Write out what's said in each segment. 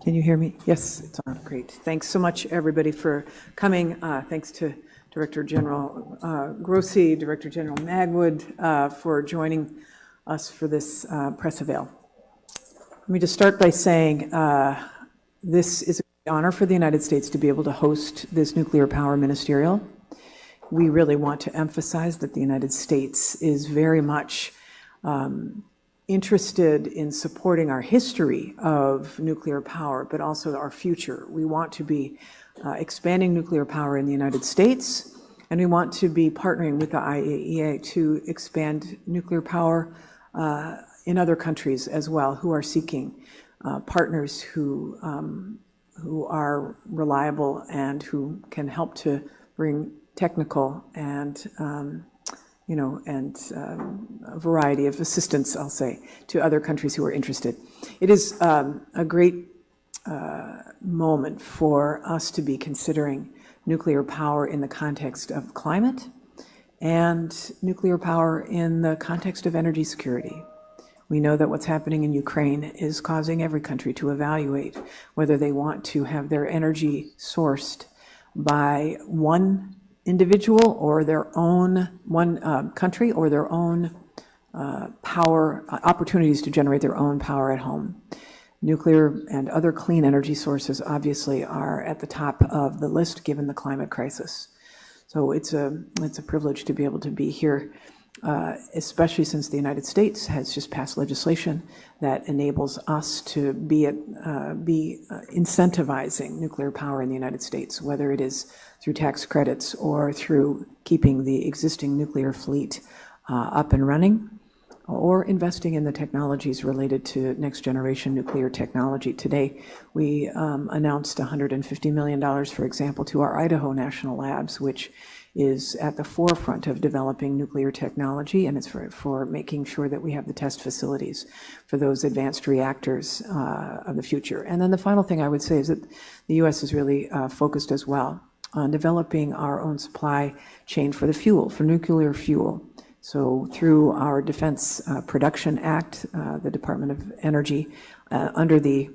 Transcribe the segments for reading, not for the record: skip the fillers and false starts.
Can you hear me? Yes, it's on. Great. Thanks so much, everybody, for coming. Thanks to Director General Grossi, Director General Magwood for joining us for this press avail. Let me just start by saying this is an honor for the United States to be able to host this nuclear power ministerial. We really want to emphasize that the United States is very much interested in supporting our history of nuclear power, but also our future. We want to be expanding nuclear power in the United States, and we want to be partnering with the IAEA to expand nuclear power in other countries as well, who are seeking partners who are reliable and who can help to bring technical and a variety of assistance, I'll say, to other countries who are interested. It is a great moment for us to be considering nuclear power in the context of climate and nuclear power in the context of energy security. We know that what's happening in Ukraine is causing every country to evaluate whether they want to have their energy sourced by one individual or their own, one country or their own power, opportunities to generate their own power at home. Nuclear and other clean energy sources obviously are at the top of the list given the climate crisis. So it's a privilege to be able to be here, especially since the United States has just passed legislation that enables us to be incentivizing nuclear power in the United States, whether it is through tax credits or through keeping the existing nuclear fleet up and running, or investing in the technologies related to next generation nuclear technology. Today, we announced $150 million, for example, to our Idaho National Labs, which is at the forefront of developing nuclear technology, and it's for making sure that we have the test facilities for those advanced reactors of the future. And then the final thing I would say is that the U.S. is really focused as well on developing our own supply chain for the fuel, for nuclear fuel. So through our Defense Production Act, the Department of Energy, under the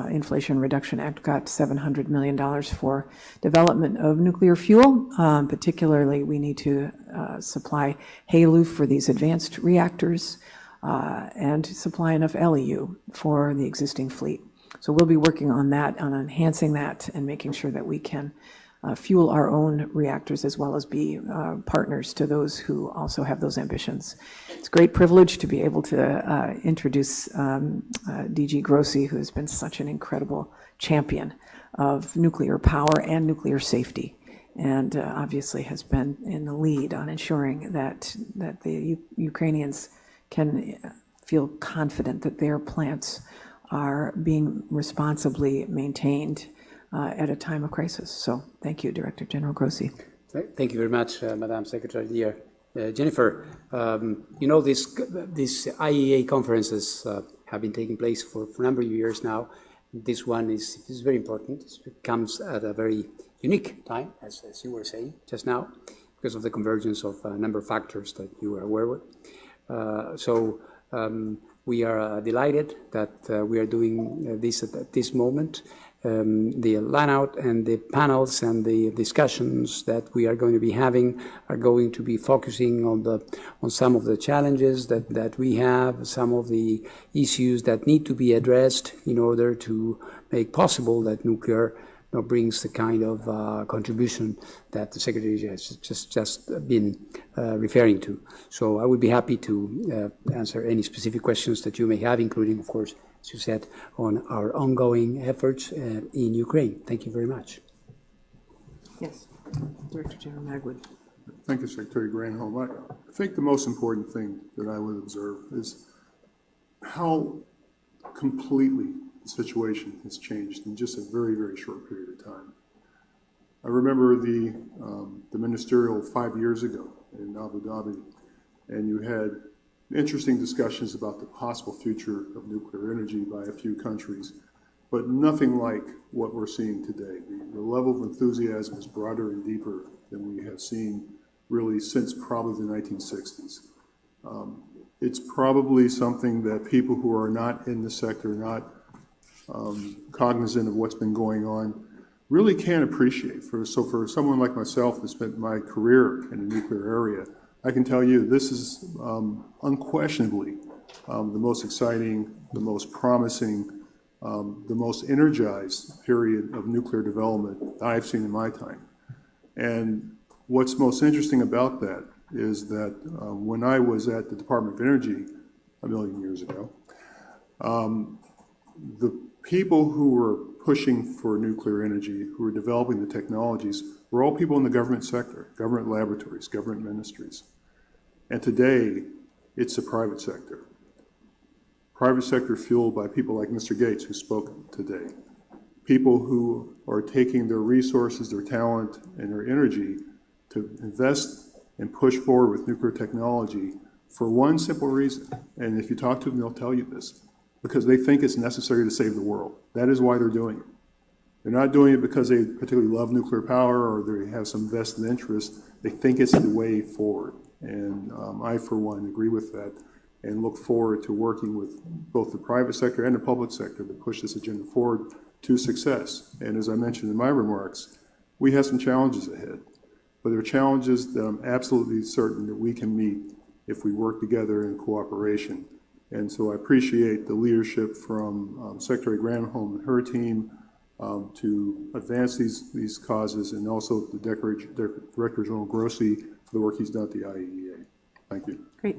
Inflation Reduction Act, got $700 million for development of nuclear fuel. Particularly, we need to supply HALEU for these advanced reactors and supply enough LEU for the existing fleet. So we'll be working on that, on enhancing that and making sure that we can fuel our own reactors as well as be partners to those who also have those ambitions. It's a great privilege to be able to introduce DG Grossi, who has been such an incredible champion of nuclear power and nuclear safety, and obviously has been in the lead on ensuring that the Ukrainians can feel confident that their plants are being responsibly maintained at a time of crisis. So thank you, Director General Grossi. Thank you very much, Madam Secretary. Dear Jennifer, you know, these IAEA conferences have been taking place for a number of years now. This one is very important. It comes at a very unique time, as you were saying just now, because of the convergence of a number of factors that you are aware with. We are delighted that we are doing this at this moment. The line-out and the panels and the discussions that we are going to be having are going to be focusing on some of the challenges that we have, some of the issues that need to be addressed in order to make possible that nuclear brings the kind of contribution that the Secretary has just been referring to. So I would be happy to answer any specific questions that you may have, including, of course, as you said, on our ongoing efforts in Ukraine. Thank you very much. Yes, Director General Magwood. Thank you, Secretary Granholm. I think the most important thing that I would observe is how completely the situation has changed in just a very, very short period of time. I remember the ministerial 5 years ago in Abu Dhabi, and you had interesting discussions about the possible future of nuclear energy by a few countries, but nothing like what we're seeing today. The level of enthusiasm is broader and deeper than we have seen really since probably the 1960s. It's probably something that people who are not in the sector, not cognizant of what's been going on, really can't appreciate. So for someone like myself that spent my career in the nuclear area, I can tell you this is unquestionably the most exciting, the most promising, the most energized period of nuclear development I've seen in my time. And what's most interesting about that is that when I was at the Department of Energy a million years ago, the people who were pushing for nuclear energy, who were developing the technologies, were all people in the government sector, government laboratories, government ministries. And today, it's the private sector. Private sector fueled by people like Mr. Gates, who spoke today. People who are taking their resources, their talent, and their energy to invest and push forward with nuclear technology for one simple reason. And if you talk to them, they'll tell you this. Because they think it's necessary to save the world. That is why they're doing it. They're not doing it because they particularly love nuclear power or they have some vested interest. They think it's the way forward. And I, for one, agree with that and look forward to working with both the private sector and the public sector to push this agenda forward to success. And as I mentioned in my remarks, we have some challenges ahead. But there are challenges that I'm absolutely certain that we can meet if we work together in cooperation. And so I appreciate the leadership from Secretary Granholm and her team to advance these causes, and also the Director General Grossi for the work he's done at the IAEA. Thank you. Great.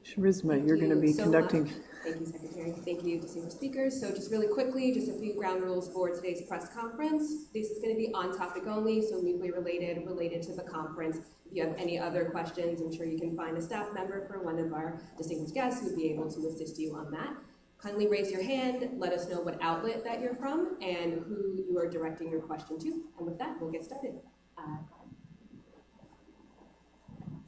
Charisma, you're going to be conducting. Thank you, Secretary. Thank you, distinguished speakers. So just really quickly, just a few ground rules for today's press conference. This is going to be on topic only, so nuclear related to the conference. If you have any other questions, I'm sure you can find a staff member for one of our distinguished guests who would be able to assist you on that. Kindly raise your hand, let us know what outlet that you're from and who you are directing your question to. And with that, we'll get started.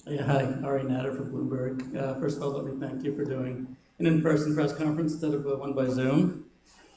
Yeah, hi, Ari Natter from Bloomberg. First of all, let me thank you for doing an in-person press conference instead of one by Zoom.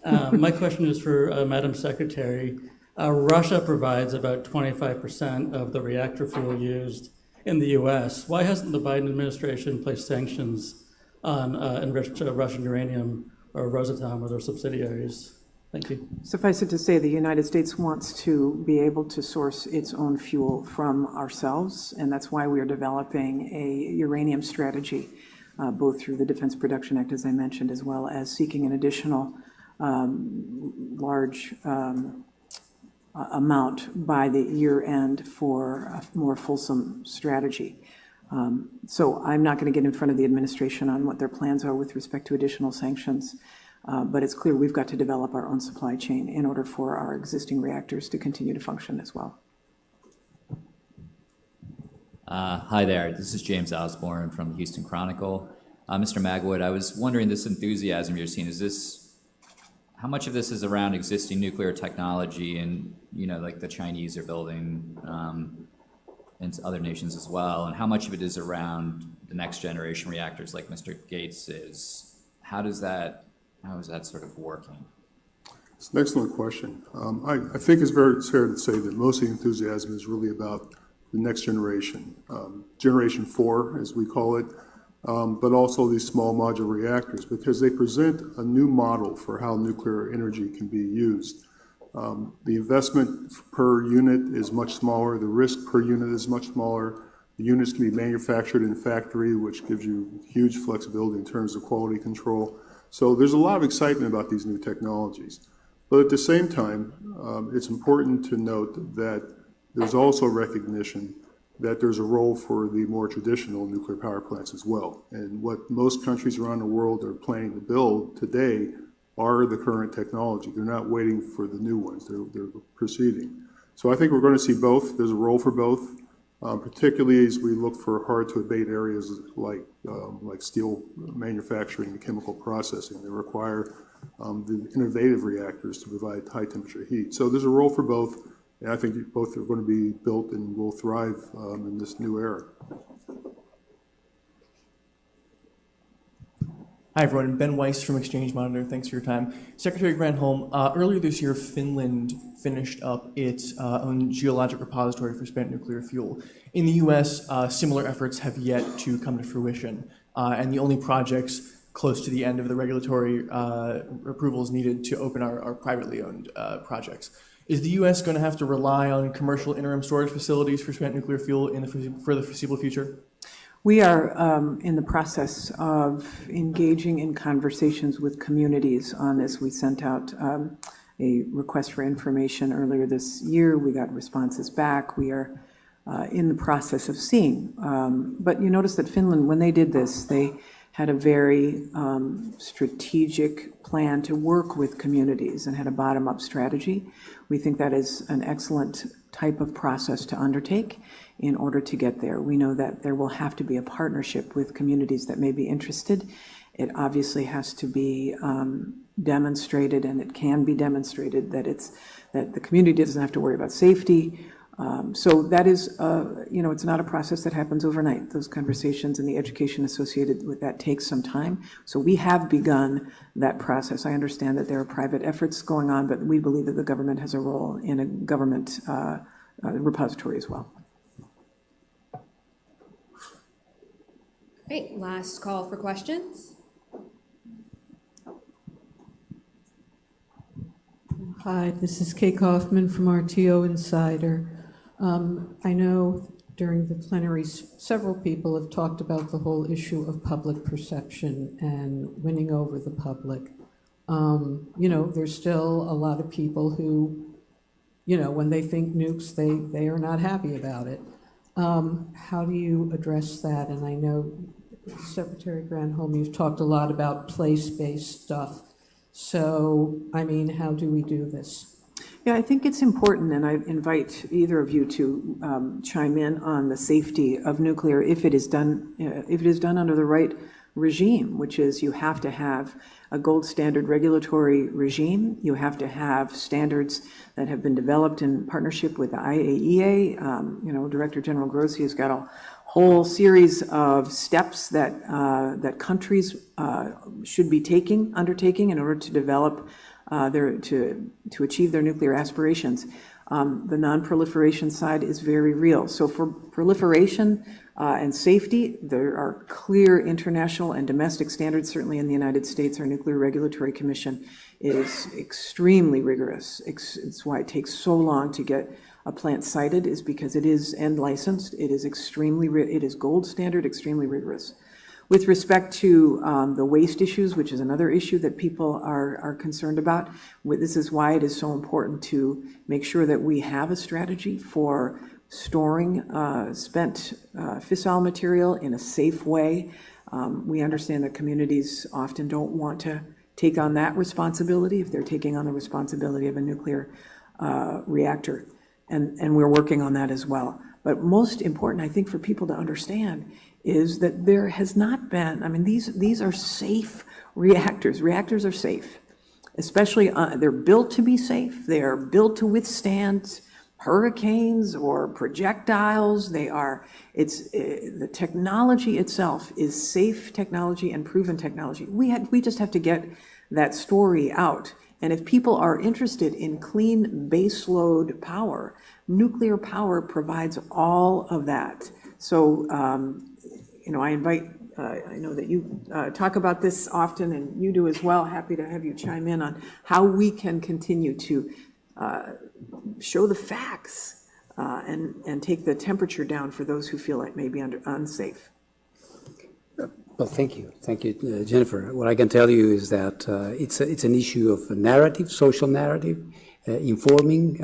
My question is for Madam Secretary. Russia provides about 25% of the reactor fuel used in the U.S. Why hasn't the Biden administration placed sanctions on enriched Russian uranium or Rosatom or their subsidiaries? Thank you. Suffice it to say, the United States wants to be able to source its own fuel from ourselves, and that's why we are developing a uranium strategy, both through the Defense Production Act, as I mentioned, as well as seeking an additional large amount by the year end for a more fulsome strategy. So I'm not going to get in front of the administration on what their plans are with respect to additional sanctions. But it's clear we've got to develop our own supply chain in order for our existing reactors to continue to function as well. Hi there, this is James Osborne from the Houston Chronicle. Mr. Magwood, I was wondering, this enthusiasm you're seeing, how much of this is around existing nuclear technology and, like the Chinese are building and other nations as well, and how much of it is around the next generation reactors like Mr. Gates is? How is that sort of working? It's an excellent question. I think it's very fair to say that most of the enthusiasm is really about the next generation, Generation 4, as we call it, but also these small modular reactors, because they present a new model for how nuclear energy can be used. The investment per unit is much smaller. The risk per unit is much smaller. The units can be manufactured in factory, which gives you huge flexibility in terms of quality control. So there's a lot of excitement about these new technologies. But at the same time, it's important to note that there's also recognition that there's a role for the more traditional nuclear power plants as well. And what most countries around the world are planning to build today are the current technology. They're not waiting for the new ones. They're proceeding. So I think we're going to see both. There's a role for both, particularly as we look for hard-to-abate areas like steel manufacturing and chemical processing that require the innovative reactors to provide high-temperature heat. So there's a role for both, and I think both are going to be built and will thrive in this new era. Hi, everyone. Ben Weiss from Exchange Monitor. Thanks for your time. Secretary Granholm, earlier this year, Finland finished up its own geologic repository for spent nuclear fuel. In the U.S., similar efforts have yet to come to fruition, and the only projects close to the end of the regulatory approvals needed to open our privately owned projects. Is the U.S. going to have to rely on commercial interim storage facilities for spent nuclear fuel for the foreseeable future? We are in the process of engaging in conversations with communities on this. We sent out a request for information earlier this year. We got responses back. We are in the process of seeing. But you notice that Finland, when they did this, they had a very strategic plan to work with communities and had a bottom-up strategy. We think that is an excellent type of process to undertake in order to get there. We know that there will have to be a partnership with communities that may be interested. It obviously has to be demonstrated, and it can be demonstrated that the community doesn't have to worry about safety. So that is, it's not a process that happens overnight. Those conversations and the education associated with that takes some time. So we have begun that process. I understand that there are private efforts going on, but we believe that the government has a role in a government repository as well. Great. Last call for questions. Hi, this is Kay Kaufman from RTO Insider. I know during the plenaries, several people have talked about the whole issue of public perception and winning over the public. There's still a lot of people who, when they think nukes, they are not happy about it. How do you address that? And I know, Secretary Granholm, you've talked a lot about place-based stuff. So, how do we do this? Yeah, I think it's important, and I invite either of you to chime in on the safety of nuclear if it is done under the right regime, which is you have to have a gold standard regulatory regime. You have to have standards that have been developed in partnership with the IAEA. Director General Grossi has got a whole series of steps that countries should be undertaking in order to develop to achieve their nuclear aspirations. The non-proliferation side is very real. So for proliferation and safety, there are clear international and domestic standards. Certainly in the United States, our Nuclear Regulatory Commission is extremely rigorous. It's why it takes so long to get a plant cited, is because it is end licensed. It is it is gold standard, extremely rigorous. With respect to the waste issues, which is another issue that people are concerned about, this is why it is so important to make sure that we have a strategy for storing spent fissile material in a safe way. We understand that communities often don't want to take on that responsibility if they're taking on the responsibility of a nuclear reactor, and we're working on that as well. But most important, I think, for people to understand is that there has not been, these are safe reactors. Reactors are safe, especially, they're built to be safe. They are built to withstand hurricanes or projectiles. The technology itself is safe technology and proven technology. We just have to get that story out. And if people are interested in clean baseload power, nuclear power provides all of that. So, I invite, I know that you talk about this often, and you do as well. Happy to have you chime in on how we can continue to show the facts and take the temperature down for those who feel like maybe unsafe. Well, thank you, Jennifer. What I can tell you is that it's an issue of narrative, social narrative, informing,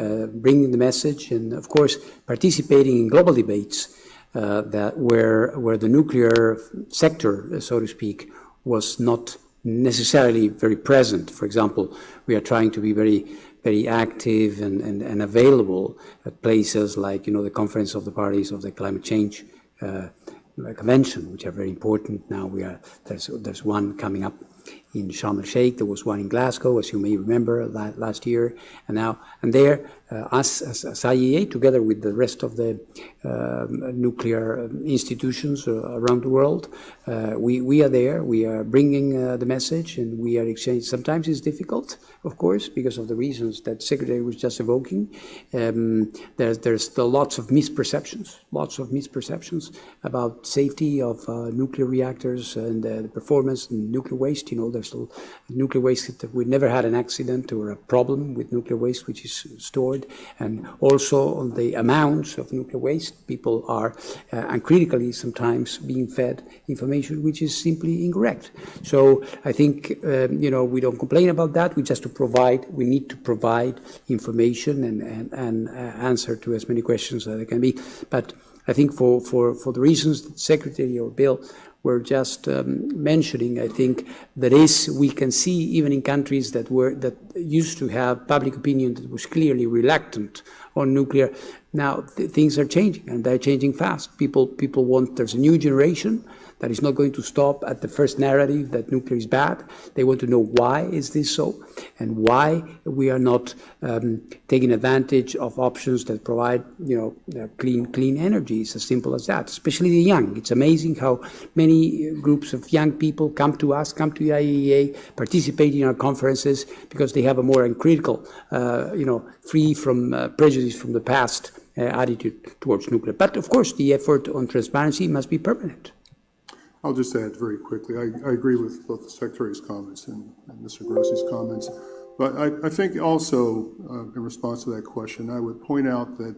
bringing the message, and of course participating in global debates that where the nuclear sector, so to speak, was not necessarily very present. For example, we are trying to be very active and available at places like the Conference of the Parties of the Climate Change Convention, which are very important. Now there's one coming up in Sharm el-Sheikh. There was one in Glasgow, as you may remember, last year. And there, us as IAEA, together with the rest of the nuclear institutions around the world, we are there. We are bringing the message, and we are exchanging. Sometimes it's difficult, of course, because of the reasons that Secretary was just evoking. There's still lots of misperceptions about safety of nuclear reactors and the performance and nuclear waste. There's still nuclear waste that we never had an accident or a problem with nuclear waste which is stored, and also on the amounts of nuclear waste. People are uncritically sometimes being fed information which is simply incorrect. So I think we don't complain about that. We need to provide information and answer to as many questions as there can be. But I think for the reasons that Secretary or Bill were just mentioning, I think we can see even in countries that used to have public opinion that was clearly reluctant on nuclear. Now things are changing, and they're changing fast. People there's a new generation that is not going to stop at the first narrative that nuclear is bad. They want to know why is this so, and why we are not taking advantage of options that provide clean energy. It's as simple as that, especially the young. It's amazing how many groups of young people come to us, come to the IAEA, participate in our conferences because they have a more uncritical, free from prejudice from the past attitude towards nuclear. But of course, the effort on transparency must be permanent. I'll just add very quickly, I agree with both the Secretary's comments and Mr. Grossi's comments, but I think also in response to that question, I would point out that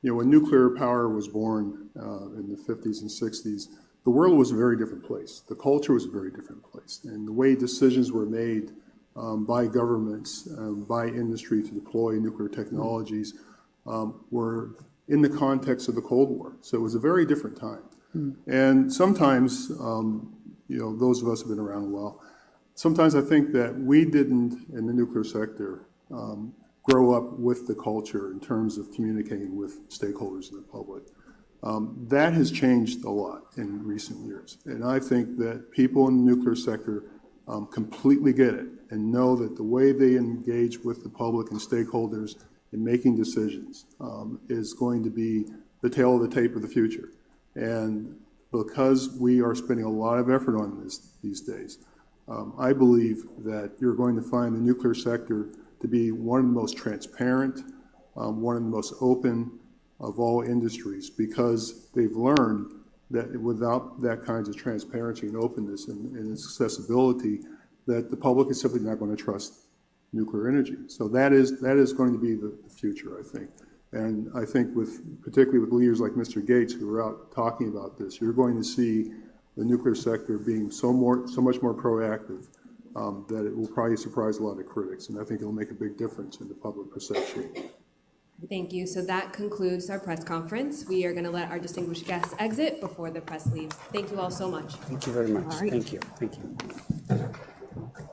when nuclear power was born in the 50s and 60s, the world was a very different place. The culture was a very different place, and the way decisions were made by governments, by industry to deploy nuclear technologies were in the context of the Cold War. So it was a very different time. And sometimes, those of us who have been around a while, sometimes I think that we didn't, in the nuclear sector, grow up with the culture in terms of communicating with stakeholders in the public. That has changed a lot in recent years. And I think that people in the nuclear sector completely get it and know that the way they engage with the public and stakeholders in making decisions is going to be the tail of the tape of the future. And because we are spending a lot of effort on this these days, I believe that you're going to find the nuclear sector to be one of the most transparent, one of the most open of all industries, because they've learned that without that kinds of transparency and openness and accessibility, that the public is simply not going to trust nuclear energy. So that is going to be the future, I think. And I think particularly with leaders like Mr. Gates, who are out talking about this, you're going to see the nuclear sector being so much more proactive that it will probably surprise a lot of critics. And I think it'll make a big difference in the public perception. Thank you. So that concludes our press conference. We are going to let our distinguished guests exit before the press leaves. Thank you all so much. Thank you very much. All right. Thank you. Thank you.